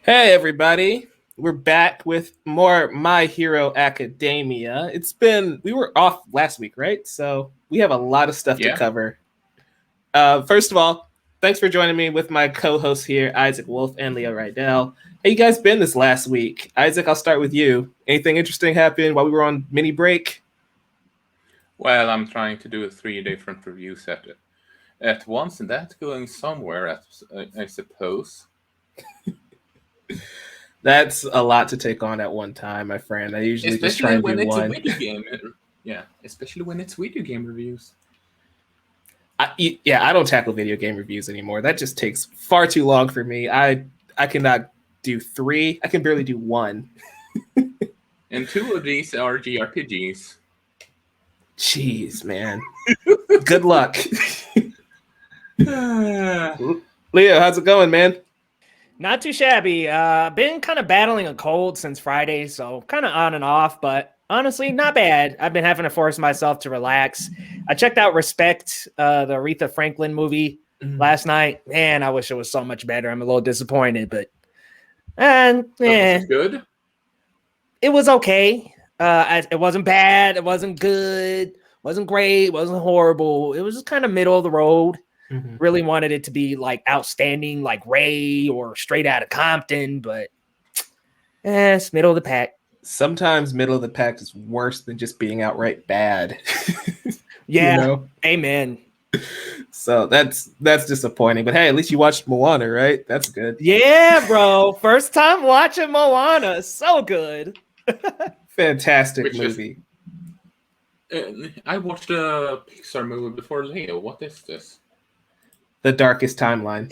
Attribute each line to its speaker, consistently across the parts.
Speaker 1: Hey everybody, we're back with more My Hero Academia. We were off last week, right? So we have a lot of stuff to
Speaker 2: Yeah.
Speaker 1: cover. First of all, thanks for joining me with my co-hosts here, Isaac Wolf and Leo Rydel. How you guys been this last week? Isaac, I'll start with you. Anything interesting happened while we were on mini break?
Speaker 2: Well, I'm trying to do three different reviews at once, and that's going somewhere, I suppose.
Speaker 1: That's a lot to take on at one time, my friend. I usually just try
Speaker 2: Especially
Speaker 1: and
Speaker 2: when
Speaker 1: do
Speaker 2: it's a
Speaker 1: one.
Speaker 2: video game. Yeah, especially when it's video game reviews.
Speaker 1: I don't tackle video game reviews anymore. That just takes far too long for me. I cannot do three. I can barely do one.
Speaker 2: And two of these are JRPGs.
Speaker 1: Jeez, man. Good luck.
Speaker 2: Ah,
Speaker 1: Leo, how's it going, man?
Speaker 3: Not too shabby. Been kind of battling a cold since Friday, so kind of on and off, but honestly, not bad. I've been having to force myself to relax. I checked out Respect, the Aretha Franklin movie last night. Man, I wish it was so much better. I'm a little disappointed, but
Speaker 2: was it good?
Speaker 3: it was okay. It wasn't bad. It wasn't good. Wasn't great. Wasn't horrible. It was just kind of middle of the road.
Speaker 1: Mm-hmm.
Speaker 3: Really wanted it to be like outstanding, like Ray or Straight Outta Compton, but it's middle of the pack.
Speaker 1: Sometimes middle of the pack is worse than just being outright bad.
Speaker 3: Yeah,
Speaker 1: you know?
Speaker 3: Amen.
Speaker 1: So that's disappointing. But hey, at least you watched Moana, right? That's good.
Speaker 3: Yeah, bro. First time watching Moana. So good.
Speaker 1: Fantastic movie.
Speaker 2: I watched a Pixar movie before Leo. What is this?
Speaker 1: The Darkest Timeline.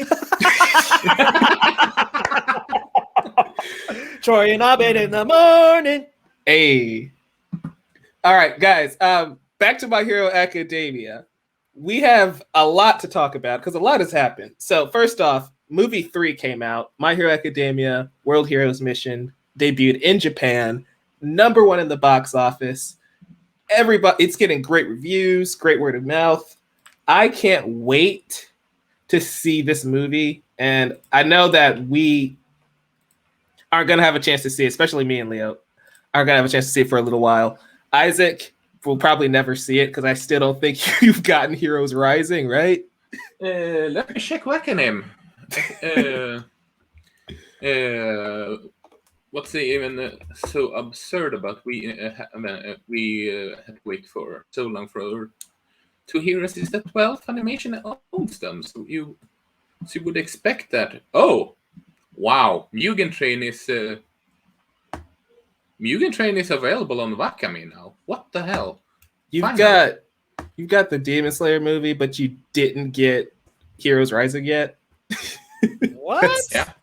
Speaker 3: Troy and Abed in the morning.
Speaker 1: Hey. All right, guys. Back to My Hero Academia. We have a lot to talk about because a lot has happened. So first off, movie 3 came out. My Hero Academia, World Heroes Mission, debuted in Japan, #1 in the box office. It's getting great reviews, great word of mouth. I can't wait to see this movie, and I know that we aren't going to have a chance to see it, especially me and Leo aren't going to have a chance to see it for a little while. Isaac will probably never see it because I still don't think you've gotten Heroes Rising, right?
Speaker 2: Let me check Wackanim. What's even so absurd about we had to wait for so long for two heroes is that 12th animation owns them, so you would expect that. Oh, wow! Mugen Train is available on Wakami now. What the hell?
Speaker 1: You've got the Demon Slayer movie, but you didn't get Heroes Rising yet.
Speaker 3: What?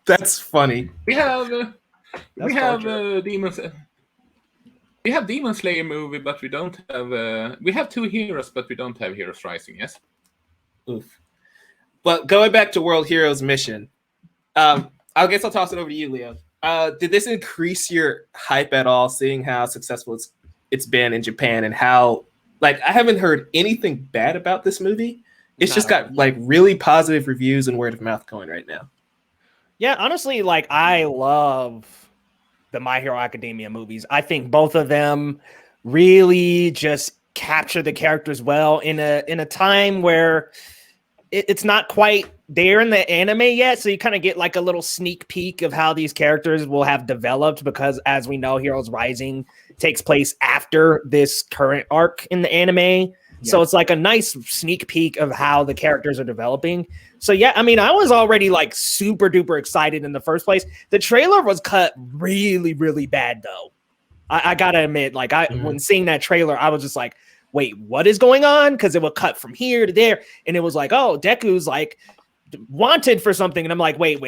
Speaker 1: That's funny.
Speaker 2: We have Demon Slayer movie, but we don't have. We have two heroes, but we don't have Heroes Rising. Yes.
Speaker 1: Oof. But going back to World Heroes Mission, I guess I'll toss it over to you, Leo. Did this increase your hype at all, seeing how successful it's been in Japan and how, like, I haven't heard anything bad about this movie. It's just got like really positive reviews and word of mouth going right now.
Speaker 3: Yeah, honestly, like I love the My Hero Academia movies. I think both of them really just capture the characters well in a time where it's not quite there in the anime yet. So you kind of get like a little sneak peek of how these characters will have developed because, as we know, Heroes Rising takes place after this current arc in the anime. Yeah. So it's like a nice sneak peek of how the characters are developing. So yeah, I mean, I was already like super duper excited in the first place. The trailer was cut really, really bad though. I gotta admit, like when seeing that trailer, I was just like, wait, what is going on? Because it would cut from here to there. And it was like, oh, Deku's like wanted for something. And I'm like, wait,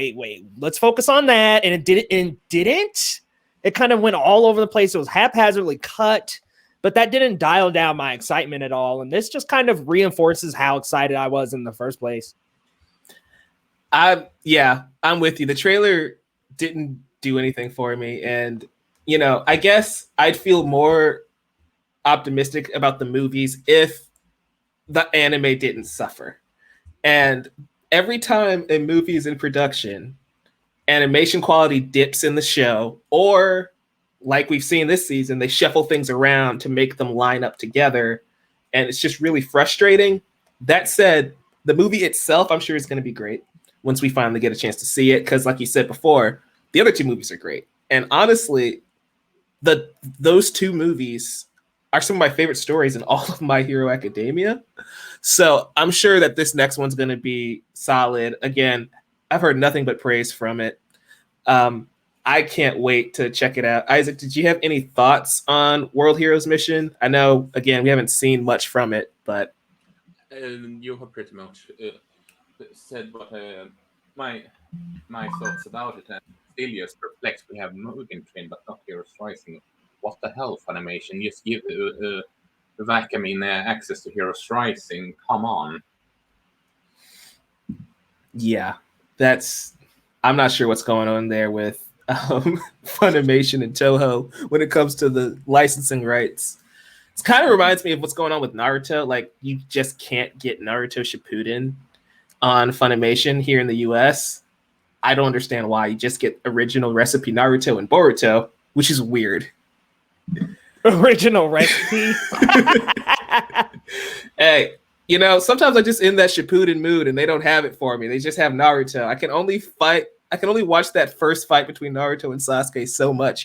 Speaker 3: let's focus on that. And it didn't. It kind of went all over the place. It was haphazardly cut, but that didn't dial down my excitement at all. And this just kind of reinforces how excited I was in the first place.
Speaker 1: I'm with you. The trailer didn't do anything for me. And, you know, I guess I'd feel more optimistic about the movies if the anime didn't suffer. And every time a movie is in production, animation quality dips in the show, or like we've seen this season, they shuffle things around to make them line up together, and it's just really frustrating. That said, the movie itself, I'm sure, is going to be great once we finally get a chance to see it, because like you said before, the other two movies are great. And honestly, those two movies are some of my favorite stories in all of My Hero Academia. So I'm sure that this next one's going to be solid. Again, I've heard nothing but praise from it. I can't wait to check it out. Isaac, did you have any thoughts on World Heroes Mission? I know, again, we haven't seen much from it, but
Speaker 2: you have pretty much said what my thoughts about it. And still just perplexed. We have Mugen Train, but not Heroes Rising. What the hell, Funimation? Just give Vacuum access to Heroes Rising. Come on.
Speaker 1: yeah, I'm not sure what's going on there with Funimation and Toho when it comes to the licensing rights. It kind of reminds me of what's going on with Naruto. Like, you just can't get Naruto Shippuden on Funimation here in the US. I don't understand why. You just get original recipe Naruto and Boruto, which is weird.
Speaker 3: Original recipe.
Speaker 1: Hey, sometimes I just in that Shippuden mood and they don't have it for me. They just have Naruto. I can only watch that first fight between Naruto and Sasuke so much,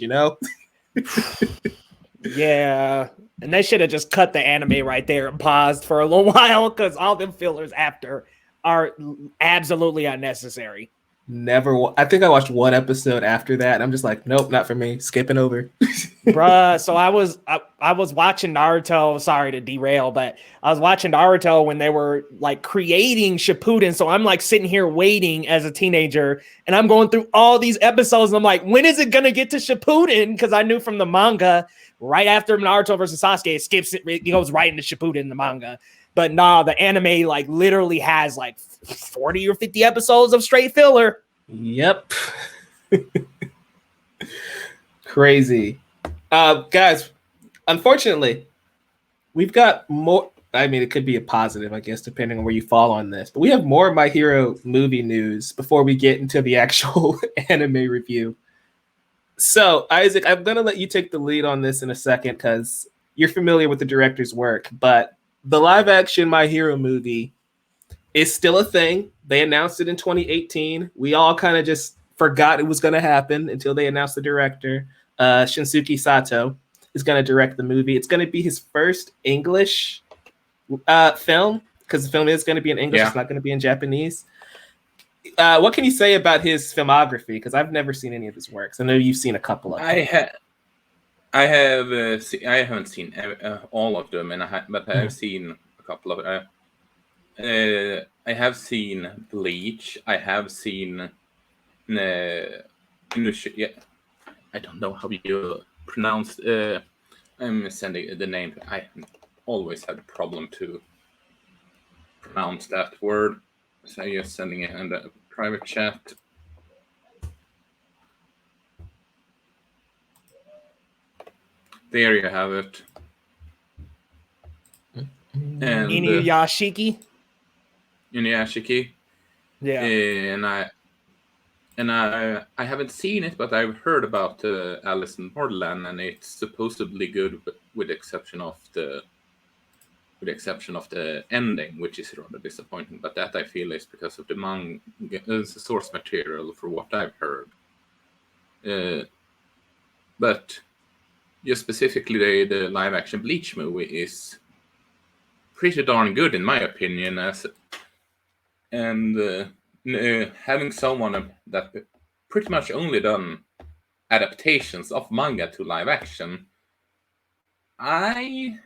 Speaker 3: Yeah. And they should have just cut the anime right there and paused for a little while, because all them fillers after are absolutely unnecessary.
Speaker 1: I think I watched one episode after that, and I'm just like, nope, not for me. Skipping over.
Speaker 3: Bruh, so I was watching Naruto. Sorry to derail, but I was watching Naruto when they were like creating Shippuden. So I'm like sitting here waiting as a teenager, and I'm going through all these episodes, and I'm like, when is it gonna get to Shippuden? Because I knew from the manga, right after Naruto versus Sasuke, it goes right into Shippuden in the manga. But nah, the anime like literally has like 40 or 50 episodes of straight filler.
Speaker 1: Yep. Crazy. Guys, unfortunately, we've got more. I mean, it could be a positive, I guess, depending on where you fall on this. But we have more My Hero movie news before we get into the actual anime review. So, Isaac, I'm going to let you take the lead on this in a second because you're familiar with the director's work. But the live-action My Hero movie is still a thing. They announced it in 2018. We all kind of just forgot it was going to happen until they announced the director. Shinsuke Sato is going to direct the movie. It's going to be his first English film, because the film is going to be in English. Yeah. It's not going to be in Japanese. What can you say about his filmography? Because I've never seen any of his works. I know you've seen a couple of them.
Speaker 2: I haven't seen all of them, but I've seen a couple of them. I have seen Bleach. I have seen yeah. I don't know how you pronounce. I'm sending the name. I always had a problem to pronounce that word, so I'm just sending it in the private chat. There you have it.
Speaker 3: And Inuyashiki.
Speaker 2: Inuyashiki.
Speaker 3: Yeah.
Speaker 2: And I haven't seen it, but I've heard about Alice in Borderland, and it's supposedly good, with the exception of the ending, which is rather disappointing. But that I feel is because of the manga, source material, for what I've heard. But just specifically, the live action Bleach movie is pretty darn good in my opinion, having someone that pretty much only done adaptations of manga to live action, I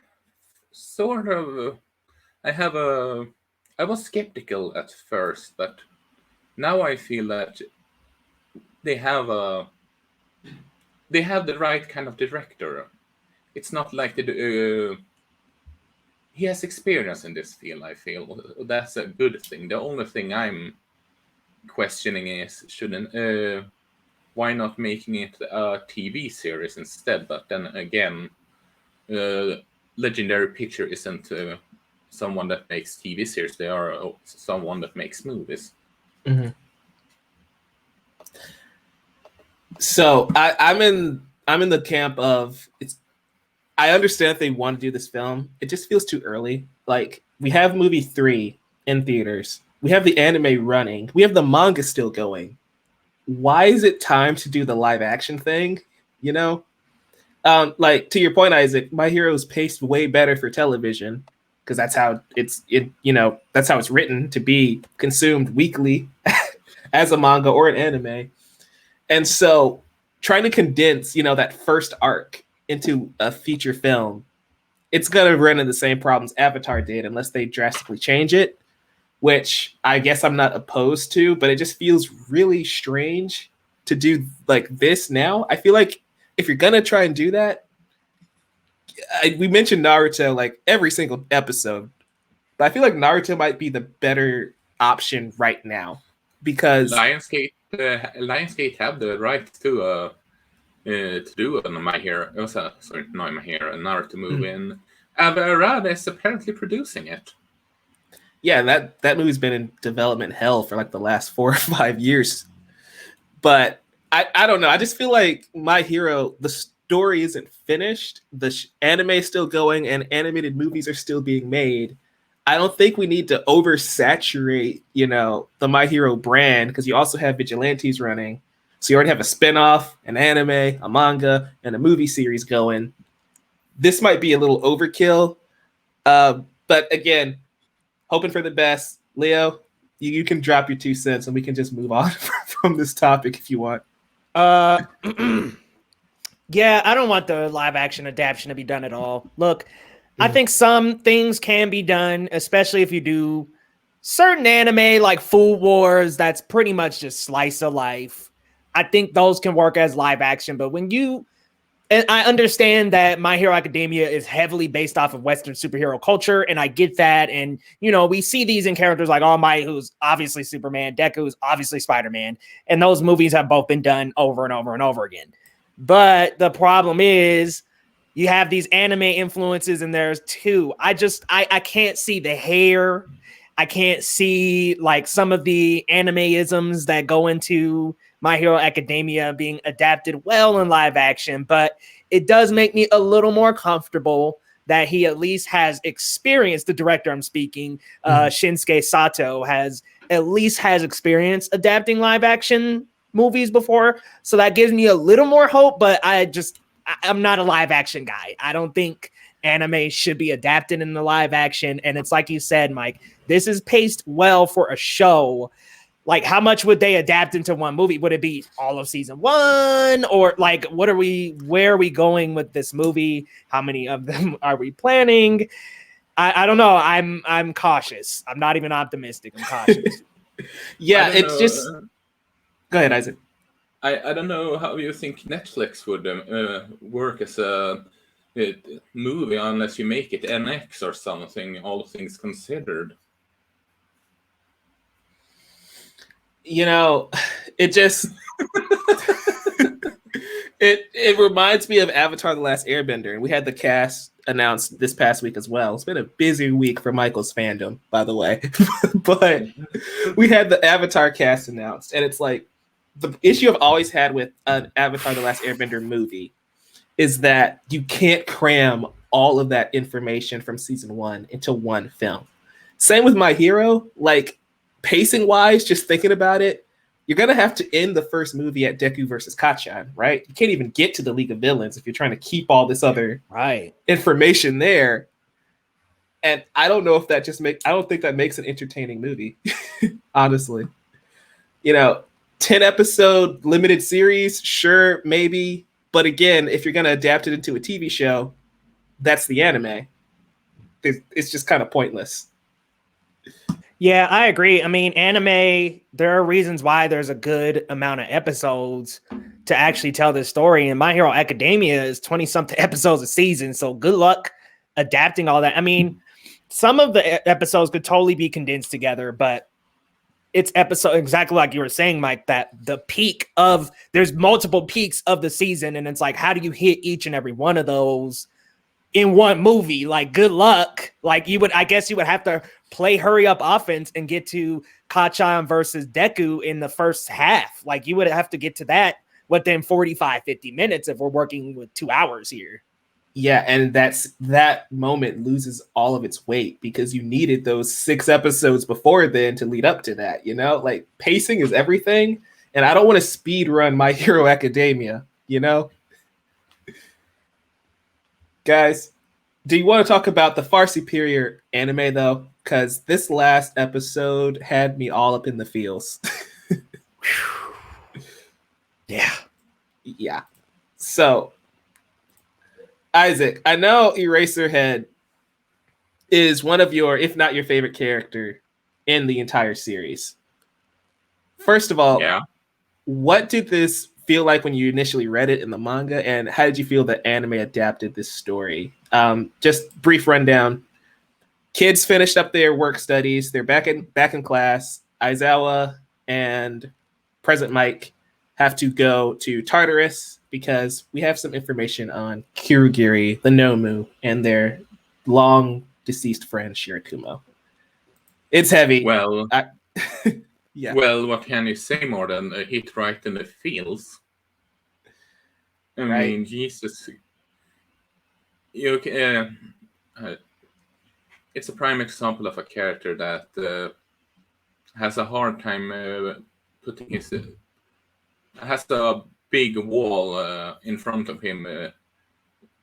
Speaker 2: was skeptical at first, but now I feel that they have the right kind of director. It's not like he has experience in this field. I feel that's a good thing. The only thing I'm questioning is why not making it a TV series instead? But then again, Legendary Picture isn't someone that makes TV series. They are someone that makes movies.
Speaker 1: Mm-hmm. So I'm in the camp of it's. I understand if they want to do this film. It just feels too early. Like we have movie 3 in theaters. We have the anime running. We have the manga still going. Why is it time to do the live action thing? You know, like to your point, Isaac, My Hero is paced way better for television because that's how that's how it's written to be consumed weekly as a manga or an anime. And so trying to condense, that first arc into a feature film, it's gonna run into the same problems Avatar did unless they drastically change it, which I guess I'm not opposed to, but it just feels really strange to do like this now. I feel like if you're gonna try and do that, we mentioned Naruto like every single episode, but I feel like Naruto might be the better option right now because
Speaker 2: Lionsgate have the right to do a My Hero. Sorry, not My Hero, a Naruto movie, and Arad is apparently producing it.
Speaker 1: Yeah, that movie's been in development hell for like the last 4 or 5 years. But I don't know. I just feel like My Hero, the story isn't finished. The anime is still going, and animated movies are still being made. I don't think we need to oversaturate, the My Hero brand because you also have Vigilantes running. So you already have a spinoff, an anime, a manga, and a movie series going. This might be a little overkill. But again, hoping for the best. Leo, you can drop your 2 cents and we can just move on from this topic if you want.
Speaker 3: Yeah, I don't want the live action adaptation to be done at all. Look, I think some things can be done, especially if you do certain anime like Food Wars, that's pretty much just slice of life. I think those can work as live action, but and I understand that My Hero Academia is heavily based off of Western superhero culture, and I get that. And, we see these in characters like All Might, who's obviously Superman, Deku, who's obviously Spider-Man, and those movies have both been done over and over and over again. But the problem is you have these anime influences, and there's two. I can't see the hair. I can't see like some of the anime-isms that go into My Hero Academia being adapted well in live action, but it does make me a little more comfortable that he at least has experience. The director I'm speaking, Shinsuke Sato, has experience adapting live action movies before. So that gives me a little more hope, but I'm not a live action guy. I don't think anime should be adapted in the live action. And it's like you said, Mike, this is paced well for a show. Like, how much would they adapt into one movie? Would it be all of season 1? Or like, where are we going with this movie? How many of them are we planning? I don't know. I'm cautious. I'm not even optimistic. I'm cautious.
Speaker 1: Yeah, it's just. Go ahead, Isaac.
Speaker 2: I don't know how you think Netflix would work as a movie unless you make it NX or something, all things considered.
Speaker 1: It just it reminds me of Avatar: The Last Airbender, and we had the cast announced this past week as well. It's been a busy week for Michael's fandom, by the way, but we had the Avatar cast announced, and it's like the issue I've always had with an Avatar: The Last Airbender movie is that you can't cram all of that information from season 1 into one film. Same with My Hero, like. Pacing wise, just thinking about it, you're gonna have to end the first movie at Deku versus Kachan, right? You can't even get to the League of Villains if you're trying to keep all this other information there. And I don't know if that I don't think that makes an entertaining movie, honestly. 10 episode limited series, sure, maybe. But again, if you're gonna adapt it into a TV show, that's the anime. It's just kind of pointless.
Speaker 3: Yeah, I agree. I mean, anime, there are reasons why there's a good amount of episodes to actually tell this story. And My Hero Academia is 20-something episodes a season. So good luck adapting all that. I mean, some of the episodes could totally be condensed together, but it's episode exactly like you were saying, Mike, that there's multiple peaks of the season. And it's like, how do you hit each and every one of those in one movie? Like, good luck. Like, I guess you would have to play hurry up offense and get to Kachan versus Deku in the first half. Like, you would have to get to that within 45, 50 minutes if we're working with 2 hours here.
Speaker 1: Yeah, and that moment loses all of its weight because you needed those 6 episodes before then to lead up to that, you know? Like, pacing is everything, and I don't want to speed run My Hero Academia, you know? Guys, do you want to talk about the far superior anime, though? Because this last episode had me all up in the feels.
Speaker 3: Yeah.
Speaker 1: Yeah. So, Isaac, I know Eraserhead is one of your, if not your favorite character in the entire series. First of all,
Speaker 2: Yeah.
Speaker 1: what did this feel like when you initially read it in the manga, and how did you feel the anime adapted this story? Just brief rundown. Kids finished up their work studies. They're back in class. Aizawa and President Mike have to go to Tartarus because we have some information on Kirigiri, the Nomu, and their long deceased friend Shirakumo. It's heavy.
Speaker 2: Well,
Speaker 1: yeah.
Speaker 2: Well, what can you say more than a hit right in the feels? I
Speaker 1: Right.
Speaker 2: mean, Jesus. It's a prime example of a character that has a hard time putting his has a big wall in front of him,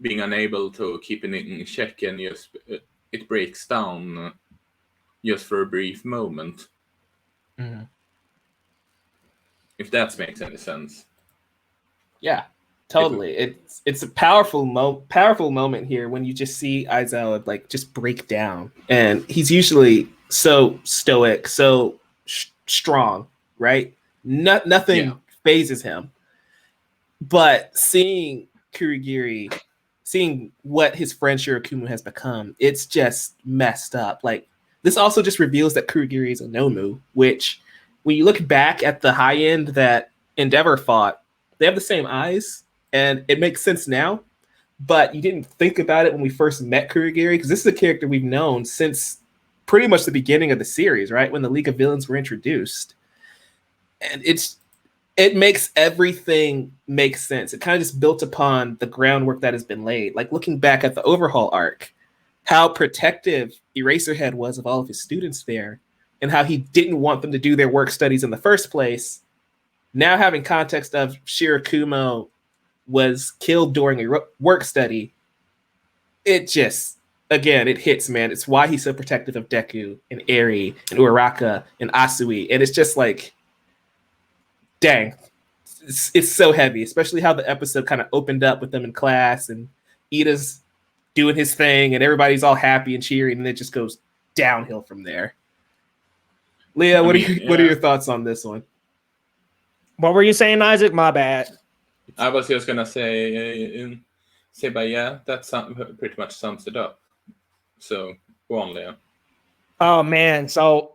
Speaker 2: being unable to keep it in check, and just it breaks down just for a brief moment.
Speaker 1: Mm-hmm.
Speaker 2: If that makes any sense.
Speaker 1: Yeah, totally. It's a powerful moment here when you just see Aizawa like just break down, and he's usually so stoic, so strong, right? Nothing phases him. But seeing Kurigiri, seeing what his friend Shirakumo has become, it's just messed up. Like, this also just reveals that Kurigiri is a Nomu, which, when you look back at the high end that Endeavor fought, they have the same eyes, and it makes sense now. But you didn't think about it when we first met Kurigiri, because this is a character we've known since pretty much the beginning of the series, right? When the League of Villains were introduced. And it makes everything make sense. It kind of just built upon the groundwork that has been laid. Like, looking back at the Overhaul arc, how protective Eraserhead was of all of his students there, and how he didn't want them to do their work studies in the first place. Now having context of Shirakumo was killed during a work study, it just, again, it hits, man. It's why he's so protective of Deku and Eri and Uraraka and Asui. And it's just like, dang, it's so heavy, especially how the episode kind of opened up with them in class and Ida's doing his thing and everybody's all happy and cheery, and then it just goes downhill from there. Leah, what are your thoughts on this one?
Speaker 3: What were you saying, Isaac? My bad.
Speaker 2: I was just gonna say, but yeah, that pretty much sums it up. So go on, Leah.
Speaker 3: Oh man, so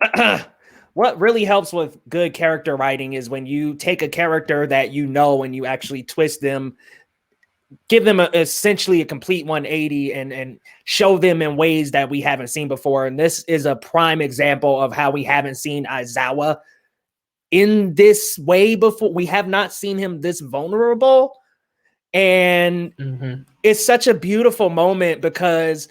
Speaker 3: what really helps with good character writing is when you take a character that you know and you actually twist them, give them essentially a complete 180 and show them in ways that we haven't seen before. And this is a prime example of how we haven't seen Aizawa in this way before. We have not seen him this vulnerable. And it's such a beautiful moment because,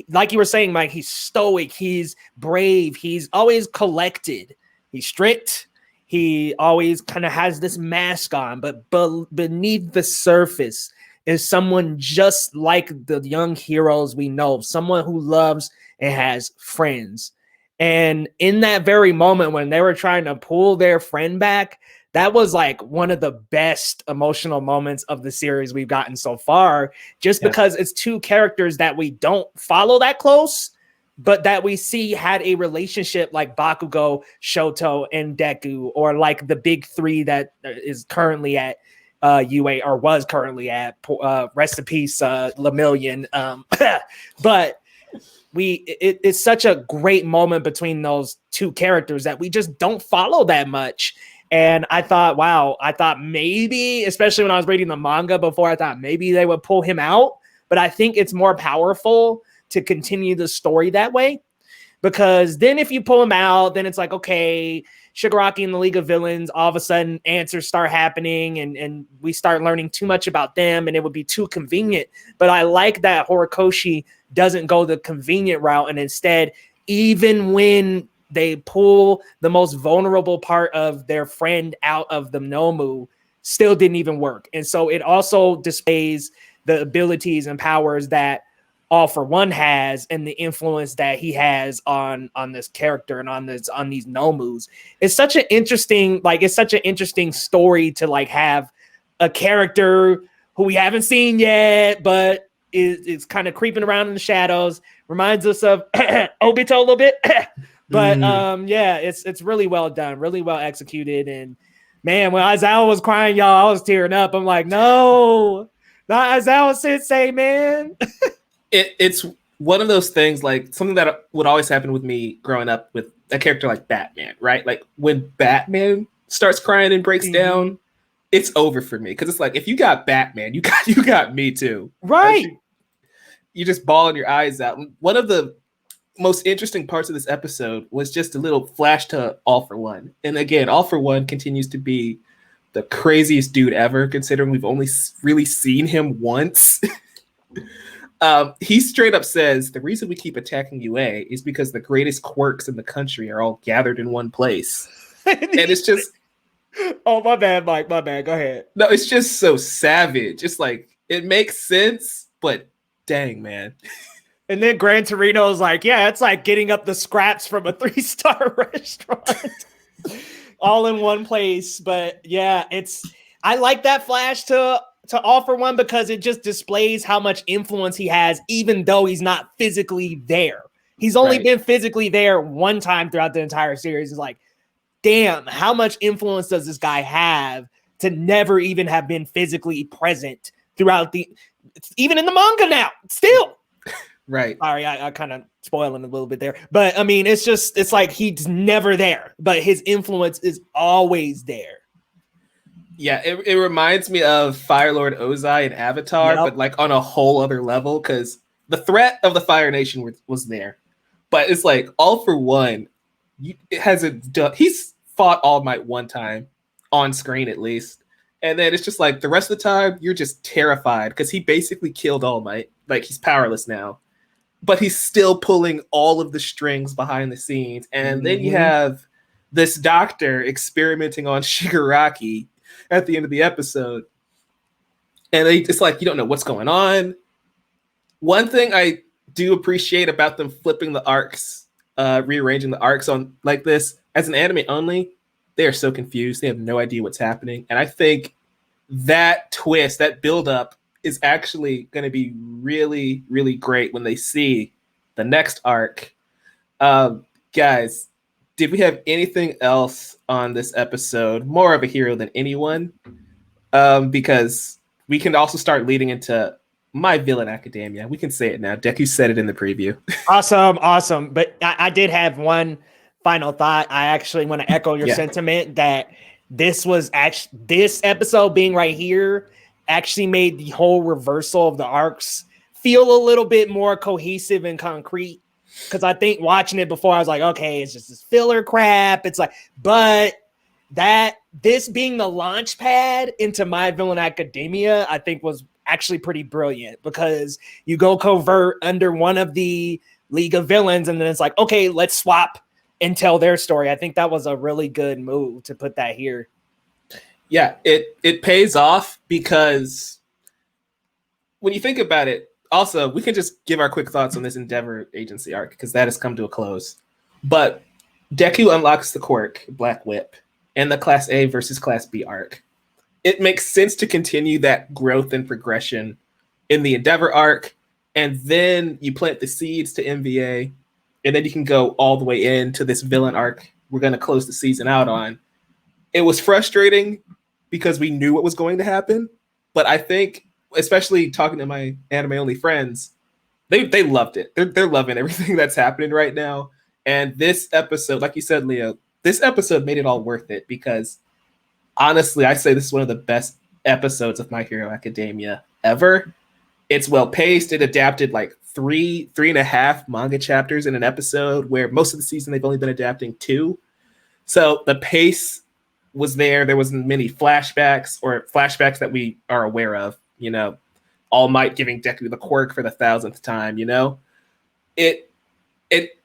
Speaker 3: like you were saying, Mike, he's stoic, he's brave, he's always collected, he's strict, he always kind of has this mask on, but beneath the surface is someone just like the young heroes we know, someone who loves and has friends. And in that very moment when they were trying to pull their friend back, that was like one of the best emotional moments of the series we've gotten so far, just because it's two characters that we don't follow that close, but that we see had a relationship like Bakugo, Shoto, and Deku, or like the big three that is currently at UA, or was currently at, rest in peace, Lemillion. But it's such a great moment between those two characters that we just don't follow that much. And I thought, wow, maybe, especially when I was reading the manga before, I thought maybe they would pull him out. But I think it's more powerful to continue the story that way. Because then if you pull him out, then it's like, okay, Shigaraki and the League of Villains, all of a sudden answers start happening and we start learning too much about them and it would be too convenient. But I like that Horikoshi doesn't go the convenient route, and instead, even when they pull the most vulnerable part of their friend out of the Nomu, still didn't even work. And so it also displays the abilities and powers that All For One has and the influence that he has on this character and on these Nomus. It's such an interesting story to like have a character who we haven't seen yet, but is kind of creeping around in the shadows. Reminds us of Obito a little bit. But yeah, it's really well done, really well executed. And man, when Aizawa was crying, y'all, I was tearing up. I'm like, no, not Aizawa Sensei, man.
Speaker 1: It's one of those things, like something that would always happen with me growing up with a character like Batman, right? Like when Batman starts crying and breaks down, it's over for me, because it's like, if you got Batman, you got me too,
Speaker 3: right?
Speaker 1: You just bawling your eyes out. One of the most interesting parts of this episode was just a little flash to All For One. And again, All For One continues to be the craziest dude ever, considering we've only really seen him once. He straight up says, the reason we keep attacking UA is because the greatest quirks in the country are all gathered in one place. And it's just...
Speaker 3: Oh, my bad, Mike. My bad. Go ahead.
Speaker 1: No, it's just so savage. It's like, it makes sense, but dang, man.
Speaker 3: And then Gran Torino is like, yeah, it's like getting up the scraps from a 3-star restaurant all in one place. But yeah, I like that flash to All For One, because it just displays how much influence he has, even though he's not physically there. He's only been physically there one time throughout the entire series. It's like, damn, how much influence does this guy have to never even have been physically present throughout even in the manga now, still.
Speaker 1: Right.
Speaker 3: Sorry, I kind of spoiling a little bit there. But I mean, it's like he's never there, but his influence is always there.
Speaker 1: Yeah, it reminds me of Fire Lord Ozai in Avatar, but like on a whole other level, because the threat of the Fire Nation was there. But it's like, All For One, he's fought All Might one time, on screen at least. And then it's just like, the rest of the time, you're just terrified, because he basically killed All Might. Like, he's powerless now. But he's still pulling all of the strings behind the scenes. And then you have this doctor experimenting on Shigaraki at the end of the episode. And it's like, you don't know what's going on. One thing I do appreciate about them flipping the arcs, rearranging the arcs on like this, as an anime only, they are so confused. They have no idea what's happening. And I think that twist, that buildup, is actually going to be really, really great when they see the next arc. Guys, did we have anything else on this episode? More of a hero than anyone, because we can also start leading into My Villain Academia. We can say it now. Deku said it in the preview.
Speaker 3: Awesome. But I did have one final thought. I actually want to echo your sentiment that this episode being right here actually made the whole reversal of the arcs feel a little bit more cohesive and concrete. Because I think watching it before, I was like, okay, it's just this filler crap. It's like, but this being the launch pad into My Villain Academia, I think was actually pretty brilliant, because you go covert under one of the League of Villains, and then it's like, okay, let's swap and tell their story. I think that was a really good move to put that here.
Speaker 1: Yeah, it pays off, because when you think about it, also, we can just give our quick thoughts on this Endeavor Agency arc, because that has come to a close. But Deku unlocks the quirk, Black Whip, and the Class A versus Class B arc. It makes sense to continue that growth and progression in the Endeavor arc, and then you plant the seeds to MVA, and then you can go all the way into this villain arc we're going to close the season out on. It was frustrating because we knew what was going to happen, but I think, especially talking to my anime-only friends, they loved it. They're loving everything that's happening right now. And this episode, like you said, Leo, this episode made it all worth it, because honestly, I say this is one of the best episodes of My Hero Academia ever. It's well paced. It adapted like three and a half manga chapters in an episode, where most of the season they've only been adapting 2. So the pace was there. There wasn't many flashbacks or flashbacks that we are aware of. You know, All Might giving Deku the quirk for the 1000th time. You know, it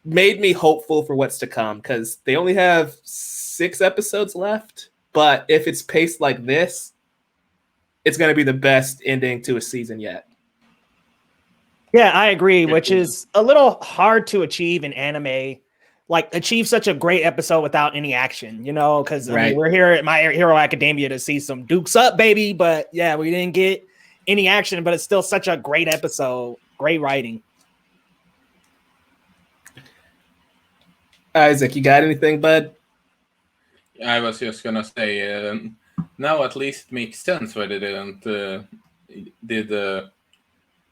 Speaker 1: made me hopeful for what's to come because they only have 6 episodes left. But if it's paced like this, it's going to be the best ending to a season yet.
Speaker 3: Yeah, I agree, which is a little hard to achieve in anime. Like, achieve such a great episode without any action, you know? Because, I mean, we're here at My Hero Academia to see some dukes up, baby. But, yeah, we didn't get any action, but it's still such a great episode. Great writing.
Speaker 1: Isaac, you got anything, bud?
Speaker 2: I was just gonna say, now at least makes sense why they didn't did the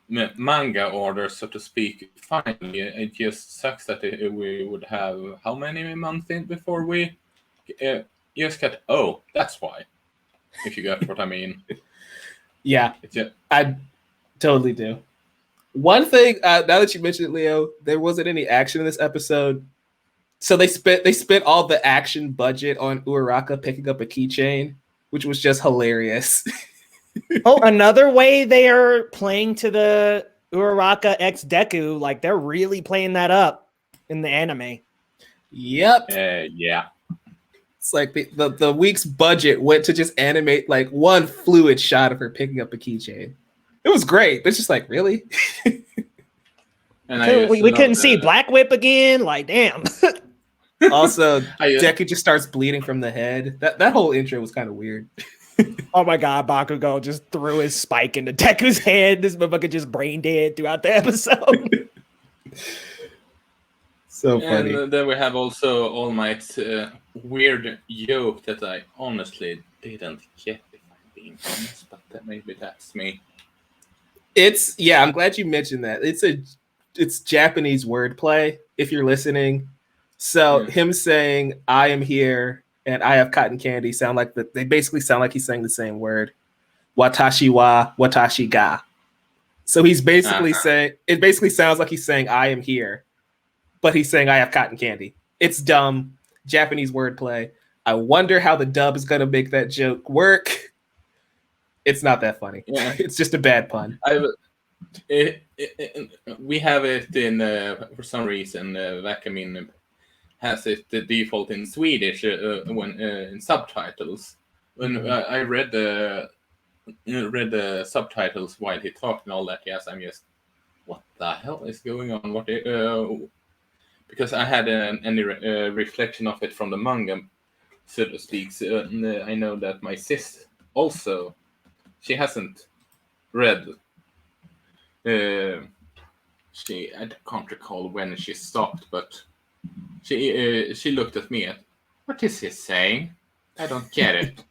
Speaker 2: manga order, so to speak. Finally, it just sucks that we would have how many months in before we just get. Oh, that's why. If you get what I mean.
Speaker 1: Yeah,
Speaker 2: just,
Speaker 1: I totally do. One thing, now that you mentioned it, Leo, there wasn't any action in this episode. So they spent all the action budget on Uraraka picking up a keychain, which was just hilarious.
Speaker 3: Oh, another way they are playing to the Uraraka X Deku, like they're really playing that up in the anime.
Speaker 1: Yep.
Speaker 2: Yeah.
Speaker 1: It's like the week's budget went to just animate like one fluid shot of her picking up a keychain. It was great, but it's just like, really?
Speaker 3: And we couldn't see Black Whip again. Like, damn.
Speaker 1: Also, Deku just starts bleeding from the head. That whole intro was kind of weird.
Speaker 3: Oh my god, Bakugo just threw his spike into Deku's head. This motherfucker just brain dead throughout the episode.
Speaker 1: So funny.
Speaker 2: And then we have also All Might's weird joke that I honestly didn't get, if I'm being honest, but maybe that's me.
Speaker 1: I'm glad you mentioned that. It's Japanese wordplay, if you're listening. So him saying "I am here" and "I have cotton candy" they basically sound like he's saying the same word. Watashi wa watashi ga. So he's basically saying, it basically sounds like he's saying "I am here," but he's saying "I have cotton candy." It's dumb Japanese wordplay. I wonder how the dub is gonna make that joke work. It's not that funny.
Speaker 2: Yeah.
Speaker 1: It's just a bad pun.
Speaker 2: We have it in for some reason. Vacuum has it the default in Swedish when in subtitles. When I read the subtitles while he talked and all that, yes, I'm just, what the hell is going on? Because I had any reflection of it from the manga, so to speak. So, I know that my sis also, she hasn't read. I can't recall when she stopped, but she looked at me. What is he saying? I don't get it.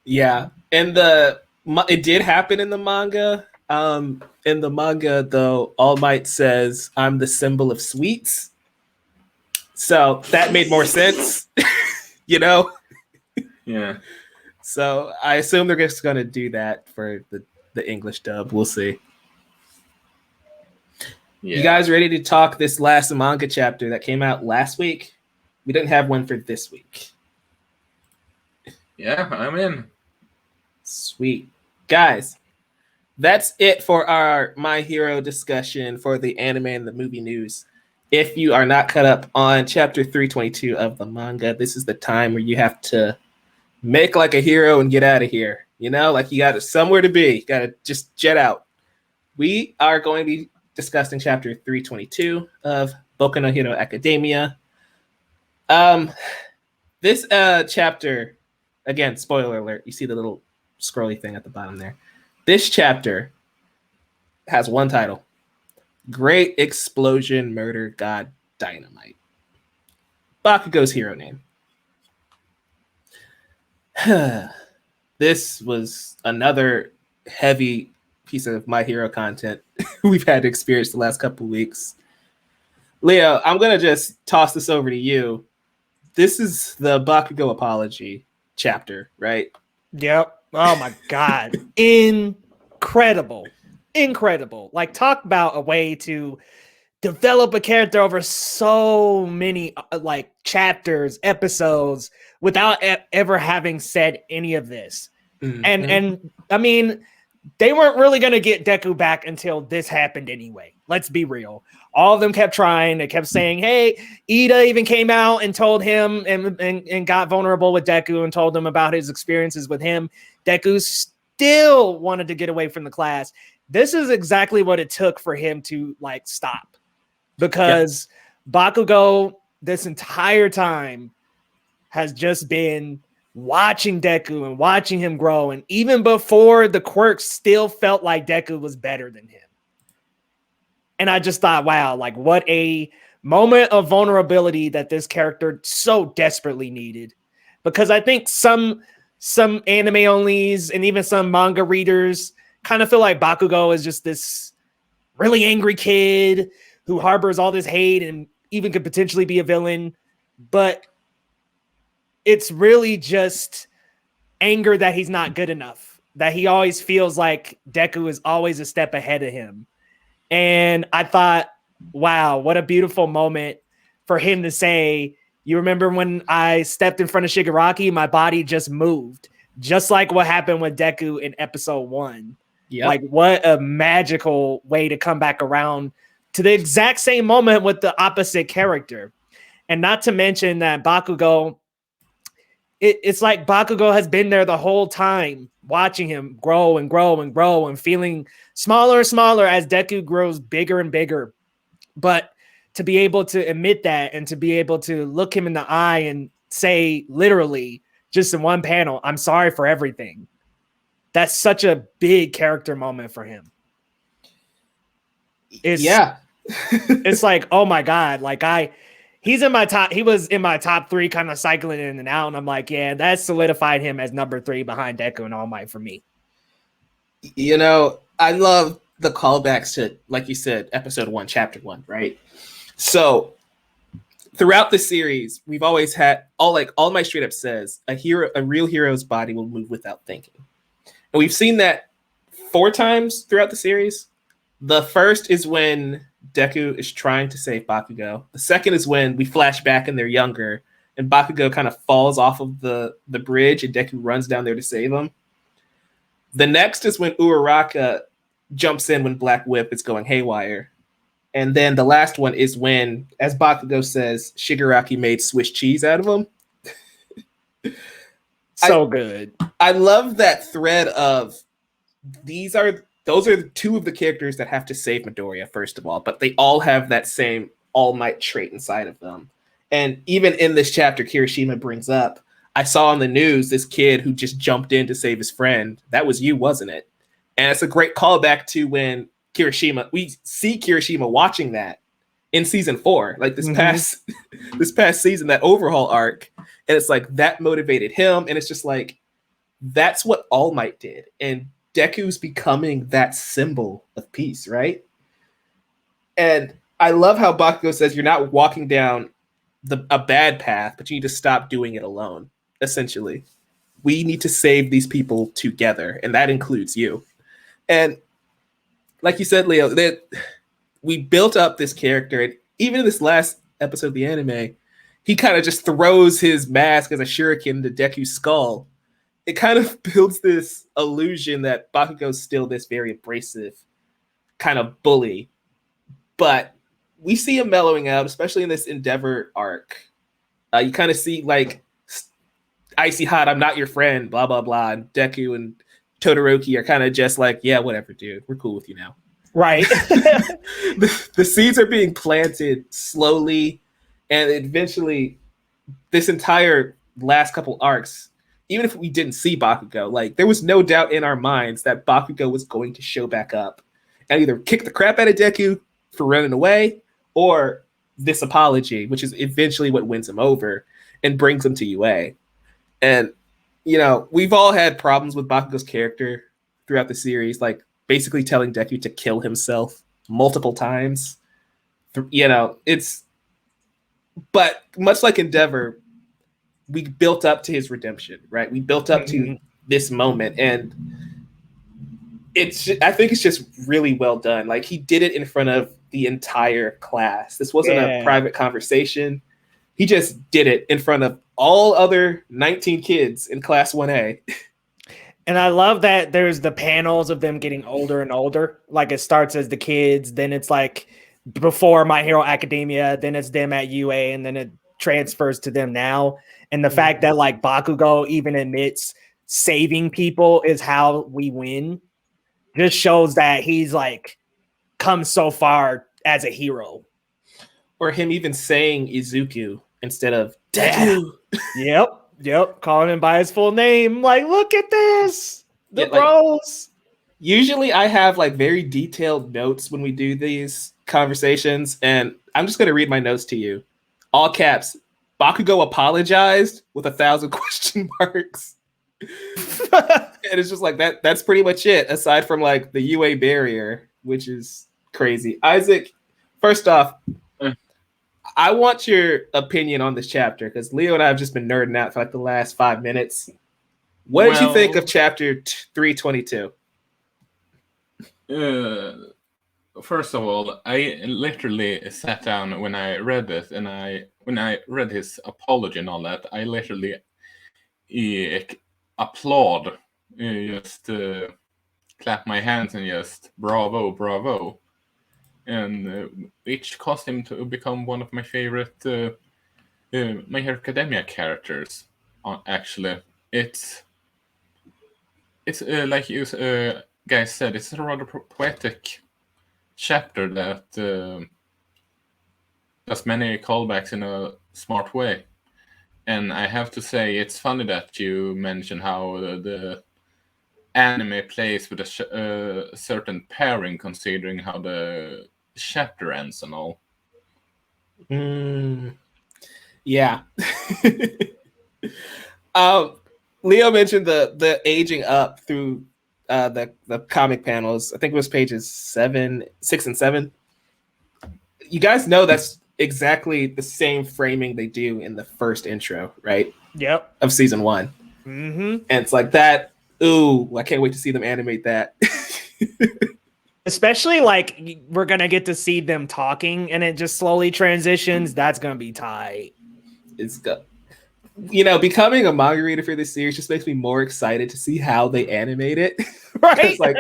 Speaker 1: Yeah, and it did happen in the manga. In the manga, though, All Might says, "I'm the symbol of sweets," so that made more sense, you know.
Speaker 2: Yeah.
Speaker 1: So I assume they're just gonna do that for the English dub. We'll see. Yeah. You guys ready to talk this last manga chapter that came out last week? We didn't have one for this week.
Speaker 2: Yeah, I'm in.
Speaker 1: Sweet. Guys, that's it for our My Hero discussion for the anime and the movie news. If you are not caught up on chapter 322 of the manga, this is the time where you have to make like a hero and get out of here. You know, like you got somewhere to be. You got to just jet out. We are going to be discussing chapter 322 of Boku no Hero Academia. This chapter, again, spoiler alert, you see the little scrolly thing at the bottom there. This chapter has one title: Great Explosion Murder God Dynamite. Bakugo's hero name. This was another heavy piece of My Hero content we've had to experience the last couple of weeks. Leo, I'm going to just toss this over to you. This is the Bakugo apology chapter, right?
Speaker 3: Yep. Oh my God. Incredible. Like, talk about a way to develop a character over so many like chapters, episodes, without ever having said any of this.
Speaker 1: Mm-hmm.
Speaker 3: And I mean, they weren't really going to get Deku back until this happened anyway. Let's be real. All of them kept trying. They kept saying, hey, Ida even came out and told him and got vulnerable with Deku and told him about his experiences with him. Deku still wanted to get away from the class. This is exactly what it took for him to like stop, because Bakugo this entire time has just been watching Deku and watching him grow. And even before the quirks, still felt like Deku was better than him. And I just thought, wow, like what a moment of vulnerability that this character so desperately needed. Because I think some anime onlys and even some manga readers kind of feel like Bakugo is just this really angry kid who harbors all this hate and even could potentially be a villain. But it's really just anger that he's not good enough, that he always feels like Deku is always a step ahead of him. And I thought, wow, what a beautiful moment for him to say, you remember when I stepped in front of Shigaraki, my body just moved, just like what happened with Deku in episode 1. Yep. Like, what a magical way to come back around to the exact same moment with the opposite character. And not to mention that Bakugo, it's like Bakugo has been there the whole time, watching him grow and grow and grow and feeling smaller and smaller as Deku grows bigger and bigger. But to be able to admit that and to be able to look him in the eye and say, literally, just in one panel, I'm sorry for everything. That's such a big character moment for him. It's like, oh my God, like he was in my top 3, kind of cycling in and out. And I'm like, yeah, that solidified him as number 3 behind Deku and All Might for me.
Speaker 1: You know, I love the callbacks to, like you said, episode 1, chapter 1, right? So throughout the series, we've always had All Might straight up says a real hero's body will move without thinking. And we've seen that 4 times throughout the series. The first is when Deku is trying to save Bakugo. The second is when we flash back and they're younger and Bakugo kind of falls off of the bridge and Deku runs down there to save him. The next is when Uraraka jumps in when Black Whip is going haywire. And then the last one is when, as Bakugo says, Shigaraki made Swiss cheese out of him.
Speaker 3: Good.
Speaker 1: I love that thread of those are 2 of the characters that have to save Midoriya, first of all, but they all have that same All Might trait inside of them. And even in this chapter, Kirishima brings up, I saw on the news this kid who just jumped in to save his friend. That was you, wasn't it? And it's a great callback to when we see Kirishima watching that in season 4, like this past season, that overhaul arc. And it's like that motivated him. And it's just like, that's what All Might did. And Deku's becoming that symbol of peace, right? And I love how Bakugo says you're not walking down a bad path, but you need to stop doing it alone, essentially. We need to save these people together, and that includes you. And like you said, Leo, that we built up this character, and even in this last episode of the anime, he kind of just throws his mask as a shuriken to Deku's skull. It kind of builds this illusion that Bakugo's still this very abrasive kind of bully. But we see him mellowing out, especially in this Endeavor arc. You kind of see like Icy Hot, I'm not your friend, blah, blah, blah. And Deku and Todoroki are kind of just like, yeah, whatever, dude. We're cool with you now.
Speaker 3: Right.
Speaker 1: the seeds are being planted slowly. And eventually, this entire last couple arcs, even if we didn't see Bakugo, like there was no doubt in our minds that Bakugo was going to show back up and either kick the crap out of Deku for running away or this apology, which is eventually what wins him over and brings him to UA. And, you know, we've all had problems with Bakugo's character throughout the series, like basically telling Deku to kill himself multiple times. You know, but much like Endeavor, we built up to his redemption, right? We built up to this moment, and I think it's just really well done. Like he did it in front of the entire class. This wasn't a private conversation. He just did it in front of all other 19 kids in class 1A.
Speaker 3: And I love that there's the panels of them getting older and older. Like it starts as the kids, then it's like before My Hero Academia, then it's them at UA, and then it transfers to them now. And the fact that like Bakugo even admits saving people is how we win just shows that he's like come so far as a hero.
Speaker 1: Or him even saying Izuku instead of Deku.
Speaker 3: Yep. Calling him by his full name. Like, look at this. The bros.
Speaker 1: Usually I have like very detailed notes when we do these conversations, and I'm just going to read my notes to you. All caps. Bakugo apologized with 1,000 question marks. And it's just like that. That's pretty much it, aside from like the UA barrier, which is crazy. Isaac, first off, I want your opinion on this chapter because Leo and I have just been nerding out for like the last 5 minutes. What did you think of chapter 322?
Speaker 2: First of all, I literally sat down when I read it, and when I read his apology and all that, I literally applaud, just clap my hands and just bravo. And which caused him to become one of my favorite My Hero Academia characters. Actually, it's like you guys said, it's a rather poetic chapter that does many callbacks in a smart way. And I have to say, it's funny that you mentioned how the anime plays with a certain pairing, considering how the chapter ends and all.
Speaker 1: Yeah. Leo mentioned the aging up through the comic panels. I think it was pages 6 and 7. You guys know that's exactly the same framing they do in the first intro, right?
Speaker 3: Yep.
Speaker 1: Of season 1.
Speaker 3: Mm-hmm.
Speaker 1: And it's like that. Ooh, I can't wait to see them animate that.
Speaker 3: Especially like we're gonna get to see them talking, and it just slowly transitions. That's gonna be tight.
Speaker 1: It's good. You know, becoming a manga reader for this series just makes me more excited to see how they animate it.
Speaker 3: Right?
Speaker 1: Like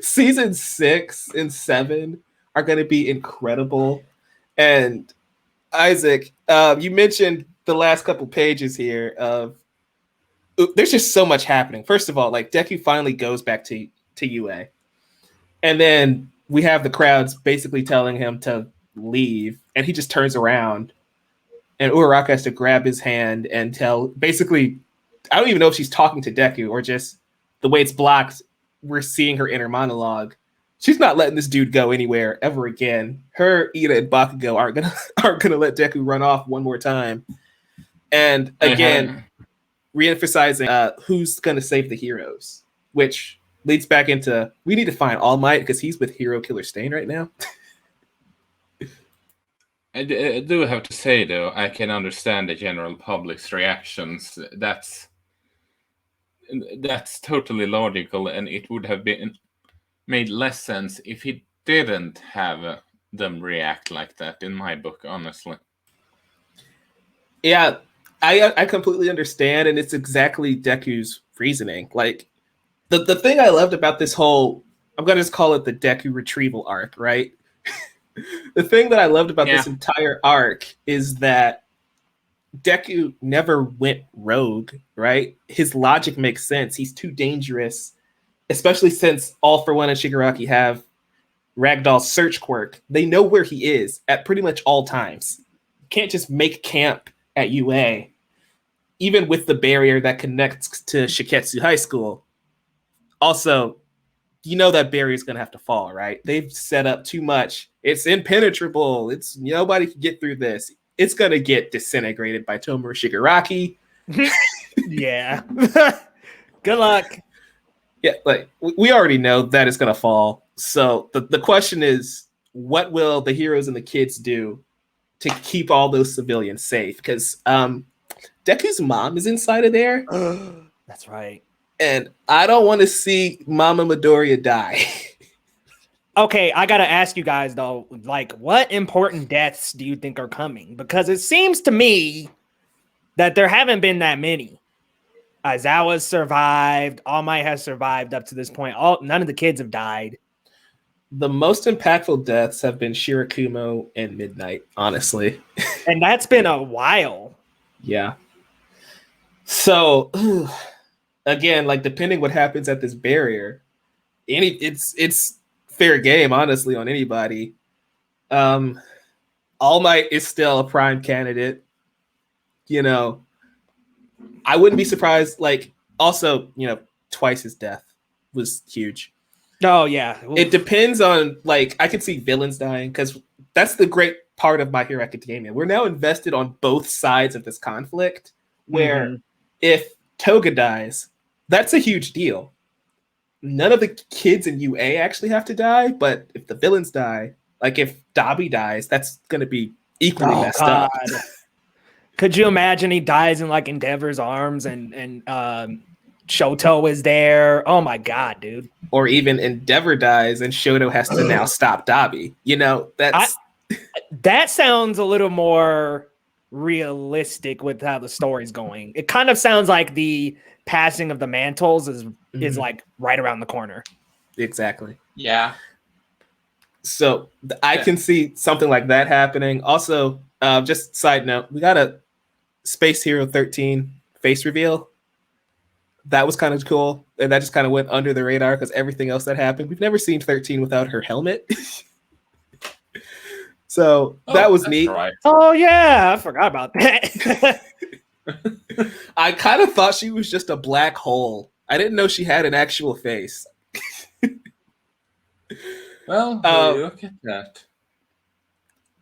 Speaker 1: season 6 and 7 are going to be incredible. And Isaac, you mentioned the last couple pages here of there's just so much happening. First of all, like Deku finally goes back to UA. And then we have the crowds basically telling him to leave, and he just turns around. And Uraraka has to grab his hand and tell, basically, I don't even know if she's talking to Deku or just the way it's blocked, we're seeing her inner monologue. She's not letting this dude go anywhere ever again. Her, Ida, and Bakugo aren't gonna let Deku run off one more time. And again, re-emphasizing who's gonna save the heroes, which leads back into we need to find All Might because he's with Hero Killer Stain right now.
Speaker 2: I do have to say, though, I can understand the general public's reactions. That's totally logical, and it would have been made less sense if he didn't have them react like that, in my book, honestly.
Speaker 1: Yeah, I completely understand, and it's exactly Deku's reasoning. Like, the thing I loved about this whole, I'm going to just call it the Deku retrieval arc, right? The thing that I loved about this entire arc is that Deku never went rogue, right? His logic makes sense. He's too dangerous, especially since All For One and Shigaraki have Ragdoll's search quirk. They know where he is at pretty much all times. You can't just make camp at UA, even with the barrier that connects to Shiketsu High School. Also, you know that barrier is going to have to fall, right? They've set up too much. It's impenetrable. It's nobody can get through this. It's going to get disintegrated by Tomoe Shigaraki.
Speaker 3: Yeah. Good luck.
Speaker 1: Yeah, like we already know that it's going to fall. So the question is, what will the heroes and the kids do to keep all those civilians safe? Because Deku's mom is inside of there.
Speaker 3: That's right.
Speaker 1: And I don't want to see Mama Midoriya die.
Speaker 3: Okay, I gotta ask you guys though, like, what important deaths do you think are coming? Because it seems to me that there haven't been that many. Aizawa's survived. All Might has survived up to this point. None of the kids have died.
Speaker 1: The most impactful deaths have been Shirakumo and Midnight, honestly.
Speaker 3: And that's been a while.
Speaker 1: Yeah. So again, like depending what happens at this barrier, it's fair game, honestly, on anybody. All Might is still a prime candidate. You know, I wouldn't be surprised. Like, also, twice his death was huge.
Speaker 3: Oh yeah,
Speaker 1: It depends on, like, I could see villains dying because that's the great part of My Hero Academia. We're now invested on both sides of this conflict. Where if Toga dies, that's a huge deal. None of the kids in UA actually have to die, but if the villains die, like if Dabi dies, that's going to be equally messed up.
Speaker 3: Could you imagine he dies in like Endeavor's arms and Shoto is there? Oh my god, dude.
Speaker 1: Or even Endeavor dies and Shoto has to now stop Dabi.
Speaker 3: That sounds a little more realistic with how the story's going. It kind of sounds like the passing of the mantles is like right around the corner.
Speaker 1: Exactly.
Speaker 2: Yeah.
Speaker 1: So I can see something like that happening. Also, just side note, we got a Space Hero 13 face reveal. That was kind of cool. And that just kind of went under the radar because everything else that happened. We've never seen 13 without her helmet. So that was neat.
Speaker 2: Right.
Speaker 3: Oh, yeah. I forgot about that.
Speaker 1: I kind of thought she was just a black hole. I didn't know she had an actual face.
Speaker 2: Well, look at that.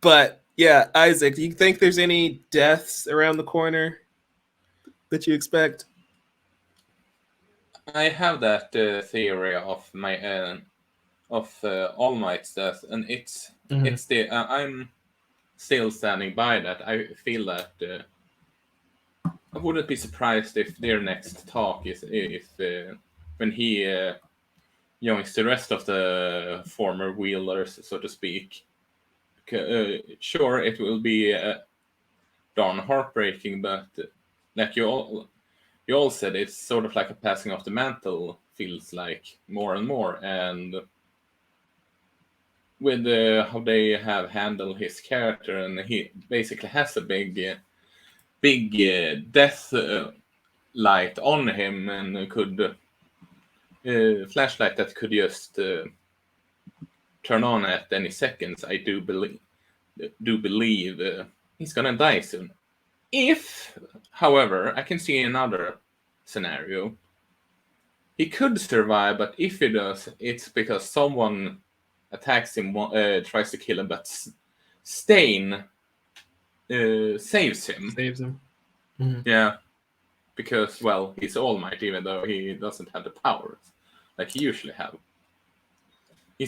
Speaker 1: But yeah, Isaac, do you think there's any deaths around the corner that you expect?
Speaker 2: I have that theory of All Might's death, and it's the I'm still standing by that. I feel that I wouldn't be surprised if their next talk is when he joins the rest of the former wheelers, so to speak. Sure, it will be darn heartbreaking, but like you all said, it's sort of like a passing of the mantle. Feels like more and more, and with how they have handled his character, and he basically has a big death light on him, and could flashlight that could just turn on at any seconds. I do believe he's gonna die soon. If, however, I can see another scenario. He could survive, but if he does, it's because someone attacks him, tries to kill him, but Stain saves him.
Speaker 1: Mm-hmm.
Speaker 2: Yeah, because, well, he's All Might, even though he doesn't have the powers like he usually have.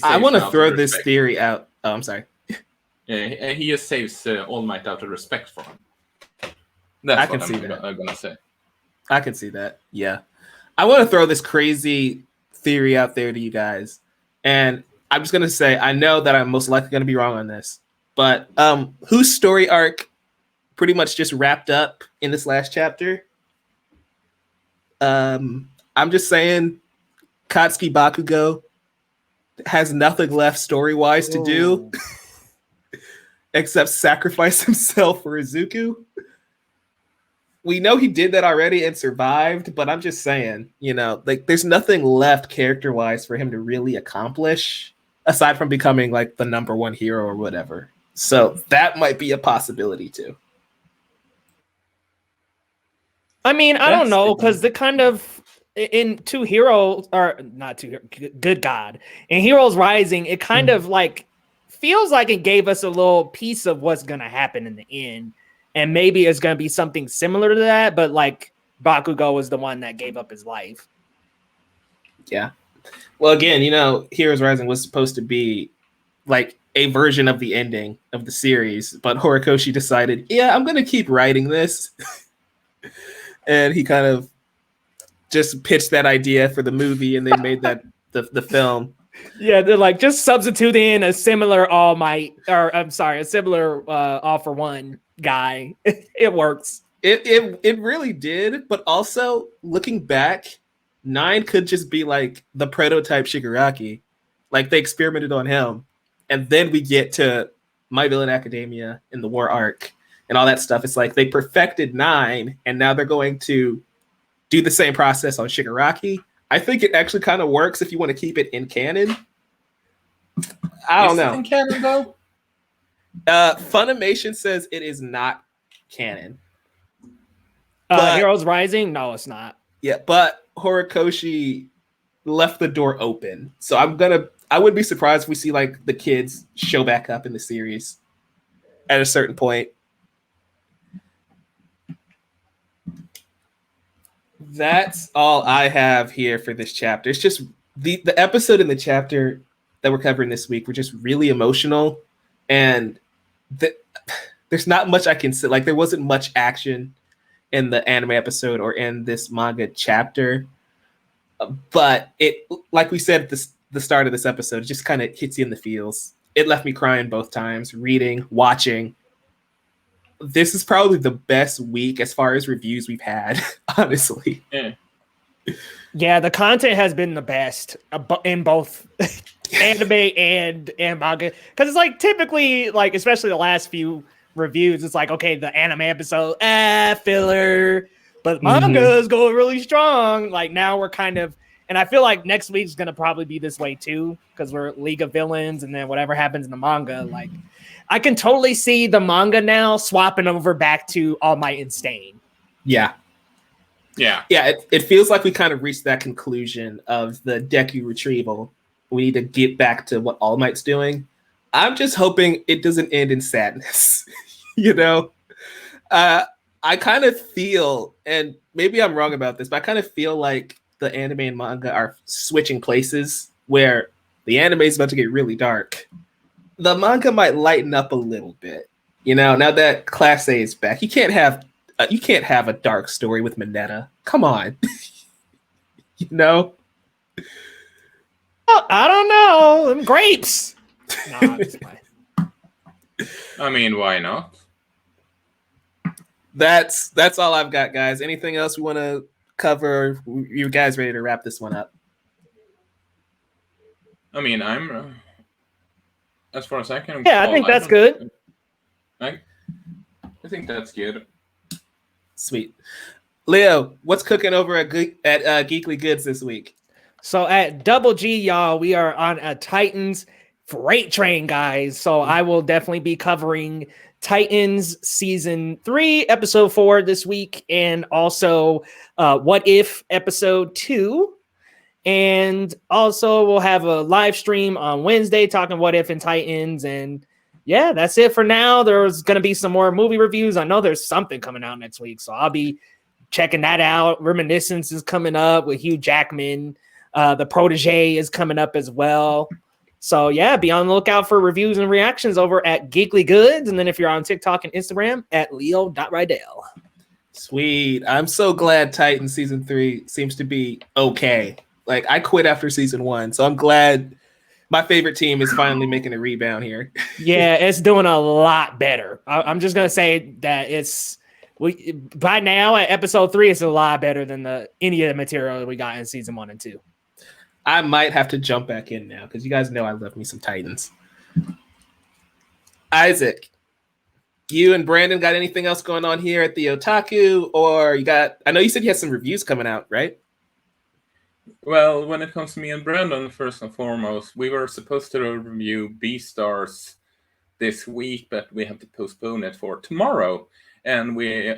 Speaker 1: I want to throw this theory out. Oh, I'm sorry.
Speaker 2: Yeah, he just saves All Might out of respect for him. That's what I'm gonna say.
Speaker 1: I can see that. Yeah. I want to throw this crazy theory out there to you guys. And I'm just going to say, I know that I'm most likely going to be wrong on this, but whose story arc pretty much just wrapped up in this last chapter? I'm just saying Katsuki Bakugo has nothing left story-wise to do except sacrifice himself for Izuku. We know he did that already and survived, but I'm just saying, like there's nothing left character-wise for him to really accomplish aside from becoming like the number one hero or whatever. So that might be a possibility too.
Speaker 3: I mean, I don't know, because the kind of in Good God, in Heroes Rising, it kind of like feels like it gave us a little piece of what's gonna happen in the end. And maybe it's going to be something similar to that, but like Bakugo was the one that gave up his life.
Speaker 1: Yeah. Well, again, Heroes Rising was supposed to be like a version of the ending of the series, but Horikoshi decided, I'm going to keep writing this. And he kind of just pitched that idea for the movie, and they made that the film.
Speaker 3: Yeah, they're like just substitute in a similar All Might, or I'm sorry, a similar All for One guy. It works.
Speaker 1: It really did, but also looking back, Nine could just be like the prototype Shigaraki. Like they experimented on him, and then we get to My Villain Academia in the War arc and all that stuff. It's like they perfected Nine, and now they're going to do the same process on Shigaraki. I think it actually kind of works if you want to keep it in canon. I don't
Speaker 2: Is it
Speaker 1: know.
Speaker 2: in canon though?
Speaker 1: Funimation says it is not canon. But-
Speaker 3: Heroes Rising? No, it's not.
Speaker 1: Yeah, but Horikoshi left the door open. So I wouldn't be surprised if we see like the kids show back up in the series at a certain point. That's all I have here for this chapter. It's just the episode in the chapter that we're covering this week were just really emotional, and there's not much I can say. Like there wasn't much action in the anime episode or in this manga chapter, but it, like we said at the start of this episode, it just kind of hits you in the feels. It left me crying both times, reading, watching. This is probably the best week as far as reviews we've had, honestly.
Speaker 3: Yeah, the content has been the best in both anime and manga, because it's like typically, like especially the last few reviews, it's like, okay, the anime episode, filler, but manga is going really strong. Like now we're kind of, and I feel like next week's gonna probably be this way too, because we're League of Villains, and then whatever happens in the manga, like I can totally see the manga now swapping over back to All Might and Stain.
Speaker 1: Yeah. It feels like we kind of reached that conclusion of the Deku retrieval. We need to get back to what All Might's doing. I'm just hoping it doesn't end in sadness. You know, I kind of feel, and maybe I'm wrong about this, but I kind of feel like the anime and manga are switching places, where the anime is about to get really dark. The manga might lighten up a little bit. You know, now that Class A is back, you can't have a dark story with Mineta. Come on. You know?
Speaker 3: I don't know. Them grapes. No, I'm just playing.
Speaker 2: I mean, why not?
Speaker 1: That's all I've got, guys. Anything else we want to cover? You guys ready to wrap this one up?
Speaker 2: I mean, I'm as far as I can.
Speaker 3: Yeah, I think that's good.
Speaker 2: I think that's good.
Speaker 1: Sweet. Leo, what's cooking over at Geekly Goods this week?
Speaker 3: So at Double G, y'all, we are on a Titans freight train, guys. So I will definitely be covering Titans season 3, episode 4 this week, and also What If episode 2. And also we'll have a live stream on Wednesday talking What If and Titans. And yeah, that's it for now. There's going to be some more movie reviews. I know there's something coming out next week, so I'll be checking that out. Reminiscence is coming up with Hugh Jackman. The Protege is coming up as well. So yeah, be on the lookout for reviews and reactions over at Geekly Goods. And then if you're on TikTok and Instagram, at leo.rydel.
Speaker 1: Sweet. I'm so glad Titan season 3 seems to be okay. Like I quit after season 1, so I'm glad my favorite team is finally making a rebound here.
Speaker 3: Yeah, it's doing a lot better. I'm just gonna say that by now at episode 3, it's a lot better than any of the material we got in season 1 and 2.
Speaker 1: I might have to jump back in now because you guys know I love me some Titans. Isaac, you and Brandon got anything else going on here at the Otaku, or I know you said you had some reviews coming out, right?
Speaker 2: Well, when it comes to me and Brandon, first and foremost, we were supposed to review Beastars this week, but we have to postpone it for tomorrow. And we,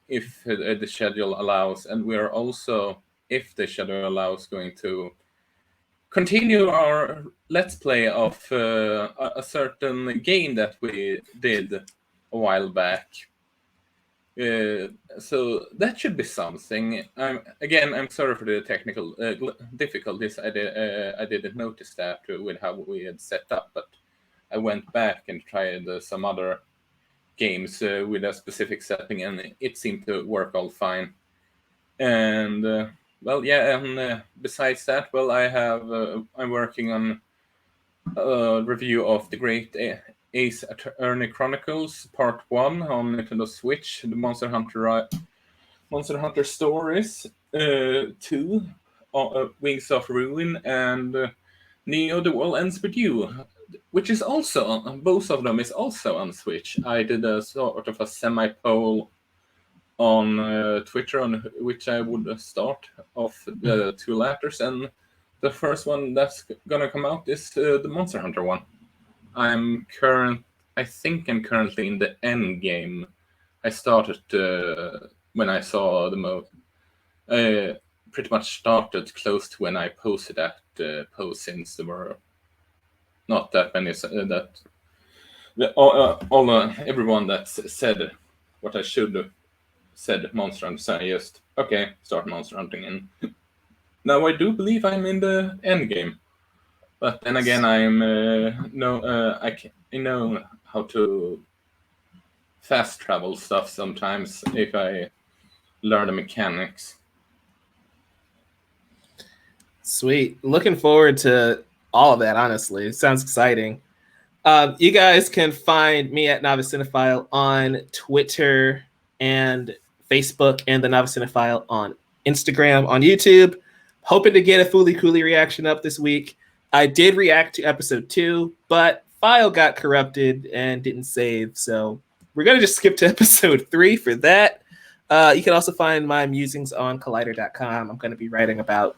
Speaker 2: if the schedule allows, and we are also, if the schedule allows, going to continue our Let's Play of a certain game that we did a while back. So that should be something. I'm sorry for the technical difficulties. I didn't notice that with how we had set up, but I went back and tried some other games with a specific setting, and it seemed to work all fine. And besides that, I'm working on review of the Great Ace Attorney Chronicles Part 1 on Nintendo Switch, the Monster Hunter Stories 2, Wings of Ruin, and Neo The World Ends With You, which is also, both of them is also on Switch. I did a sort of a semi-poll on Twitter on which I would start of the two letters, and the first one that's gonna come out is the Monster Hunter one. I think I'm currently in the end game. I started when I saw pretty much started close to when I posted that post, since there were not that many everyone that said what I should have said Monster Hunter, so I just start Monster Hunting, and now I do believe I'm in the end game. But then again, I know how to fast travel stuff sometimes if I learn the mechanics.
Speaker 1: Sweet. Looking forward to all of that, honestly. It sounds exciting. You guys can find me at Novice Cinephile on Twitter and Facebook, and the Novice Cinephile on Instagram, on YouTube. Hoping to get a Fooly Cooley reaction up this week. I did react to episode 2, but file got corrupted and didn't save, so we're going to just skip to episode 3 for that. You can also find my musings on Collider.com. I'm going to be writing about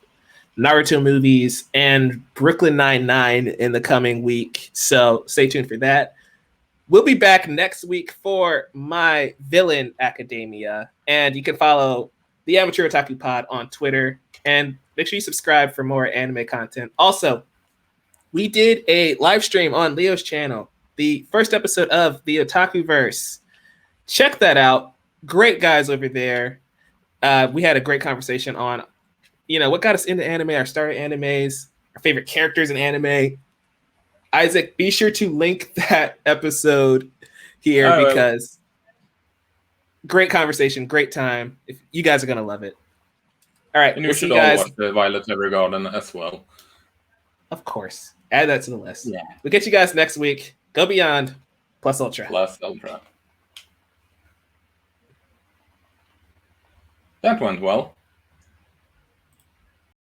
Speaker 1: Naruto movies and Brooklyn Nine-Nine in the coming week, so stay tuned for that. We'll be back next week for My Villain Academia, and you can follow the Amateur Otaku Pod on Twitter, and make sure you subscribe for more anime content. Also, we did a live stream on Leo's channel, the first episode of the Otakuverse. Check that out. Great guys over there. We had a great conversation on, what got us into anime, our starter animes, our favorite characters in anime. Isaac, be sure to link that episode here because great conversation, great time. You guys are going to love it. All right.
Speaker 2: And you should all watch the Violet Evergarden as well.
Speaker 1: Of course. Add that to the list.
Speaker 2: Yeah.
Speaker 1: We'll get you guys next week. Go Beyond, plus Ultra.
Speaker 2: Plus Ultra. That went well.